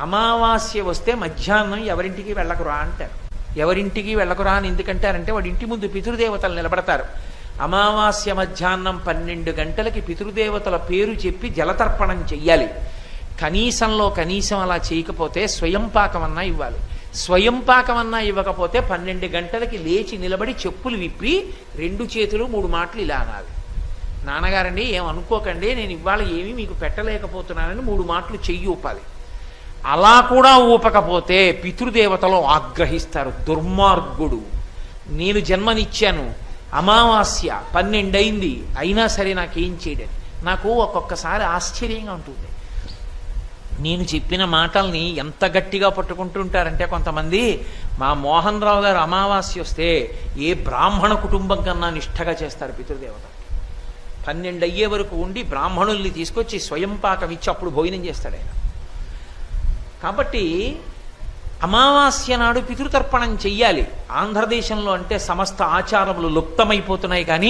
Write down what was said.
అమావాస్య వస్తే మధ్యాహ్నం ఎవరింటికి వెళ్ళకురా అంటారు. ఎవరింటికి వెళ్ళకురా అని ఎందుకంటారంటే వాడి ఇంటి ముందు పితృదేవతలు నిలబడతారు. అమావాస్య మధ్యాహ్నం 12 గంటలకి పితృదేవతల పేరు చెప్పి జలతర్పణం చెయ్యాలి. కనీసంలో కనీసం అలా చేయకపోతే స్వయం పాకమన్నా ఇవ్వాలి. స్వయం పాకమన్నా ఇవ్వకపోతే 12 గంటలకి లేచి నిలబడి చెప్పులు విప్పి 2 చేతులు 3 మాటలు ఇలా అనాలి. నాన్నగారండి ఏమనుకోకండి, నేను ఇవాళ ఏమీ మీకు పెట్టలేకపోతున్నానని 3 మాటలు చెయ్యి ఊపాలి. అలా కూడా ఊపకపోతే పితృదేవతలు ఆగ్రహిస్తారు. దుర్మార్గుడు, నేను జన్మనిచ్చాను, అమావాస్య 12 అయింది, అయినా సరే నాకేం చేయడని. నాకు ఒక్కొక్కసారి ఆశ్చర్యంగా ఉంటుంది. నేను చెప్పిన మాటల్ని ఎంత గట్టిగా పట్టుకుంటుంటారంటే కొంతమంది, మా మోహన్ రావు గారు అమావాస్య వస్తే ఏ బ్రాహ్మణ కుటుంబం కన్నా నిష్ఠగా చేస్తారు పితృదేవత. 12 అయ్యే వరకు ఉండి బ్రాహ్మణుల్ని తీసుకొచ్చి స్వయం పాకం ఇచ్చి అప్పుడు భోజనం చేస్తాడు ఆయన. కాబట్టి అమావాస్య నాడు పితృతర్పణం చెయ్యాలి. ఆంధ్రదేశంలో అంటే సమస్త ఆచారములు లుప్తమైపోతున్నాయి కానీ